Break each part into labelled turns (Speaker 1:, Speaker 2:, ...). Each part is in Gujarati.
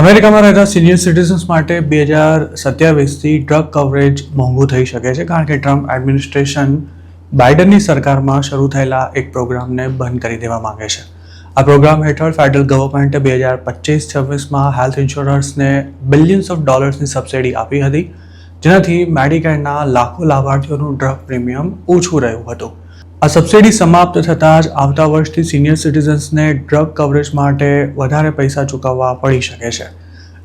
Speaker 1: અમેરિકામાં રહેતા સિનિયર સિટીઝન્સ માટે 2027થી ડ્રગ કવરેજ મોંઘું થઈ શકે છે, કારણ કે ટ્રમ્પ એડમિનિસ્ટ્રેશન બાઇડનની સરકારમાં શરૂ થયેલા એક પ્રોગ્રામને બંધ કરી દેવા માંગે છે. આ પ્રોગ્રામ હેઠળ ફેડરલ ગવર્મેન્ટે 2025-26માં હેલ્થ ઇન્સ્યોરન્સને બિલિયન્સ ઓફ ડોલર્સની સબસિડી આપી હતી, જેનાથી મેડિકેરના લાખો લાભાર્થીઓનું ડ્રગ પ્રીમિયમ ઓછું રહ્યું હતું. આ સબસિડી સમાપ્ત થતાં જ આવતા વર્ષથી સિનિયર સિટીઝન્સને ડ્રગ કવરેજ માટે વધારે પૈસા ચૂકવવા પડી શકે છે.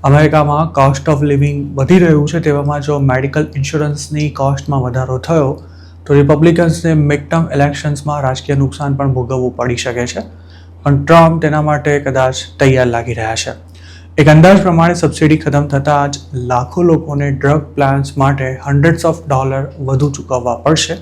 Speaker 1: અમેરિકામાં કોસ્ટ ઓફ લિવિંગ વધી રહ્યું છે, તેવામાં જો મેડિકલ ઇન્સ્યોરન્સની કોસ્ટમાં વધારો થયો તો રિપબ્લિકન્સને મિડટર્મ ઇલેક્શન્સમાં રાજકીય નુકસાન પણ ભોગવવું પડી શકે છે, પણ ટ્રમ્પ તેના માટે કદાચ તૈયાર લાગી રહ્યા છે. એક અંદાજ પ્રમાણે સબસિડી ખતમ થતાં જ લાખો લોકોને ડ્રગ પ્લાન્સ માટે હન્ડ્રેડ્સ ઓફ ડોલર વધુ ચૂકવવા પડશે,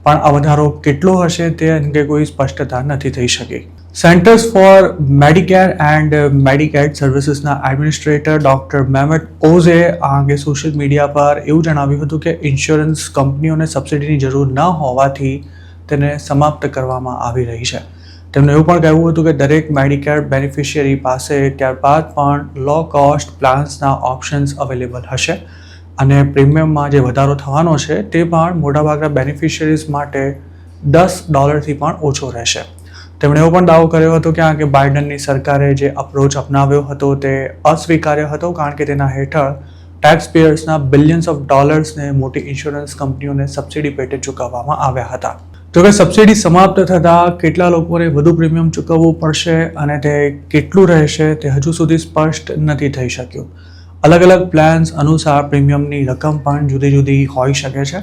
Speaker 1: પણ આ વધારો કેટલો હશે તે અંગે કોઈ સ્પષ્ટતા નથી થઈ શકી. Centers for Medicare and Medicaid સર્વિસીસના એડમિનિસ્ટ્રેટર ડોક્ટર મેમેટ ઓઝે આ અંગે સોશિયલ મીડિયા પર એવું જણાવ્યું હતું કે ઇન્સ્યોરન્સ કંપનીઓને સબસિડીની જરૂર ન હોવાથી તેને સમાપ્ત કરવામાં આવી રહી છે. તેમણે એવું પણ કહેવું હતું કે દરેક મેડિકેર બેનિફિશિયરી પાસે ત્યારબાદ પણ લો કોસ્ટ પ્લાન્સના ઓપ્શન્સ અવેલેબલ હશે અને પ્રીમિયમમાં જે વધારો થવાનો છે તે પણ મોટાભાગના બેનિફિશિયરીઝ માટે $10થી પણ ઓછો રહેશે. તેમણે એવો પણ દાવો કર્યો હતો કે બાઇડનની સરકારે જે અપ્રોચ અપનાવ્યો હતો તે અસ્વીકાર્ય હતો, કારણ કે તેના હેઠળ ટેક્સ પેયર્સના બિલિયન્સ ઓફ ડોલર્સને મોટી ઇન્સ્યોરન્સ કંપનીઓને સબસિડી પેટે ચૂકવવામાં આવ્યા હતા. જોકે સબસિડી સમાપ્ત થતાં કેટલા લોકોને વધુ પ્રીમિયમ ચૂકવવું પડશે અને તે કેટલું રહેશે તે હજુ સુધી સ્પષ્ટ નથી થઈ શક્યું. અલગ અલગ પ્લાન્સ અનુસાર પ્રીમિયમની રકમ પણ જુદી જુદી હોઈ શકે છે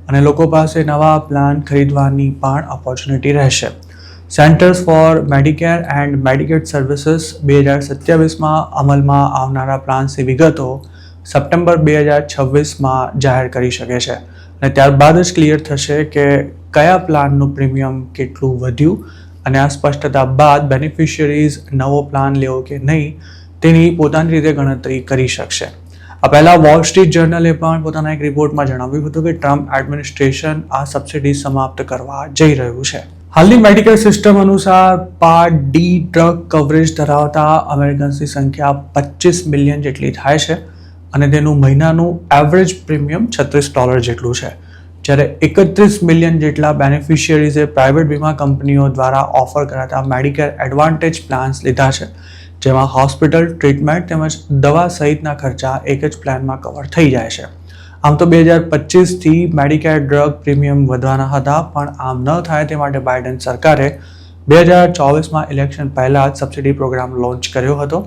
Speaker 1: અને લોકો પાસે નવા પ્લાન ખરીદવાની પણ ઓપોર્ચ્યુનિટી રહેશે. Centers for Medicare and Medicaid Services 2027માં અમલમાં આવનારા પ્લાન્સની વિગતો સપ્ટેમ્બર 2026માં જાહેર કરી શકે છે અને ત્યારબાદ જ ક્લિયર થશે કે કયા પ્લાનનું પ્રીમિયમ કેટલું વધ્યું, અને આ સ્પષ્ટતા બાદ બેનિફિશિયરીઝ નવો પ્લાન લેવો કે નહીં તેની પોતાની રીતે ગણતરી કરી શકશે. આ પહેલાં વોલ સ્ટ્રીટ જર્નલે પણ પોતાના એક રિપોર્ટમાં જણાવ્યું હતું કે ટ્રમ્પ એડમિનિસ્ટ્રેશન આ સબસિડી સમાપ્ત કરવા જઈ રહ્યું છે. હાલની મેડિકલ સિસ્ટમ અનુસાર પાર્ટ ડી ડ્રગ કવરેજ ધરાવતા અમેરિકન્સની સંખ્યા 25 મિલિયન જેટલી થાય છે અને તેનું મહિનાનું એવરેજ પ્રીમિયમ $36 જેટલું છે, જ્યારે 31 મિલિયન જેટલા બેનિફિશિયરીઝે પ્રાઇવેટ વીમા કંપનીઓ દ્વારા ઓફર કરાતા મેડિકેર એડવાન્ટેજ પ્લાન્સ લીધા છે, જેમાં હોસ્પિટલ ટ્રીટમેન્ટ તેમજ દવા સહિતના ખર્ચા એક જ પ્લાનમાં કવર થઈ જાય છે. આમ તો 2025થી મેડિકેર ડ્રગ પ્રીમિયમ વધવાના હતા, પણ આમ ન થાય તે માટે બાઇડન સરકારે 2024માં ઇલેક્શન પહેલાં જ સબસિડી પ્રોગ્રામ લોન્ચ કર્યો હતો,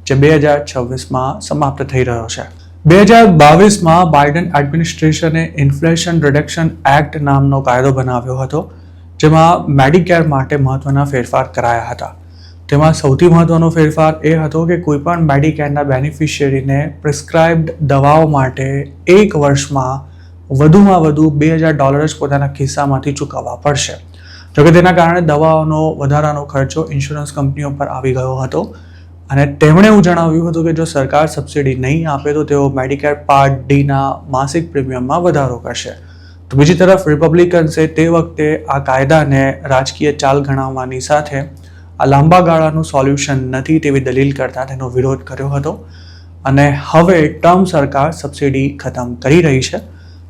Speaker 1: જે 2026માં સમાપ્ત થઈ રહ્યો છે. 2022માં બાઇડન એડમિનિસ્ટ્રેશને ઇન્ફ્લેશન રિડક્શન એક્ટ નામનો કાયદો બનાવ્યો હતો, જેમાં મેડિકેર માટે મહત્વના ફેરફાર કરાયા હતા. તેમાં સૌથી મહત્વનો ફેરફાર એ હતો કે કોઈપણ મેડિકેરના બેનિફિશિયરીને પ્રિસ્ક્રાઇબ્ડ દવાઓ માટે એક વર્ષમાં વધુમાં વધુ $2,000 જ પોતાના ખિસ્સામાંથી ચૂકવવા પડશે. જોકે તેના કારણે દવાઓનો વધારાનો ખર્ચો ઇન્સ્યોરન્સ કંપનીઓ પર આવી ગયો હતો અને તેમણે એવું જણાવ્યું હતું કે જો સરકાર સબસિડી નહીં આપે તો તેઓ મેડિકેર પાર્ટ ડીના માસિક પ્રીમિયમમાં વધારો કરશે. તો બીજી તરફ રિપબ્લિકન્સે તે વખતે આ કાયદાને રાજકીય ચાલ ગણાવવાની સાથે આ લાંબા ગાળાનું સોલ્યુશન નથી તેવી દલીલ કરતા તેનો વિરોધ કર્યો હતો અને હવે ટ્રમ્પ સરકાર સબસિડી ખતમ કરી રહી છે,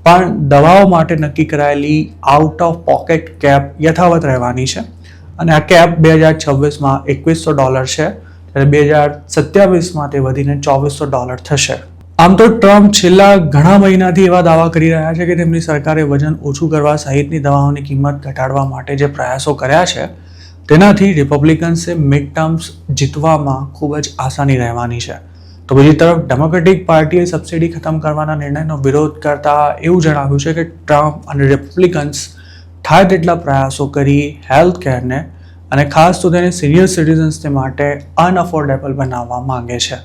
Speaker 1: પણ દવાઓ માટે નક્કી કરાયેલી આઉટ ઓફ પોકેટ કેપ યથાવત રહેવાની છે અને આ કેપ 2026માં $2,100 છે, ત્યારે 2027માં તે વધીને $2,400 થશે. આમ તો ટ્રમ્પ છેલ્લા ઘણા મહિનાથી એવા દાવા કરી રહ્યા છે કે તેમની સરકારે વજન ઓછું કરવા સહિતની દવાઓની કિંમત ઘટાડવા માટે જે પ્રયાસો કર્યા છે તેનાથી રિપબ્લિકન્સે મિડ ટર્મ્સ જીતવામાં ખૂબ જ આસાની રહેવાની છે. તો બીજી તરફ ડેમોક્રેટિક પાર્ટીએ સબસિડી ખતમ કરવાના નિર્ણયનો વિરોધ કરતા એવું જણાવ્યું છે કે ટ્રમ્પ અને રિપબ્લિકન્સ થાય તેટલા પ્રયાસો કરી હેલ્થ કેરને અને ખાસ તો તેને સિનિયર સિટીઝન્સને માટે અનઅફોર્ડેબલ બનાવવા માંગે છે.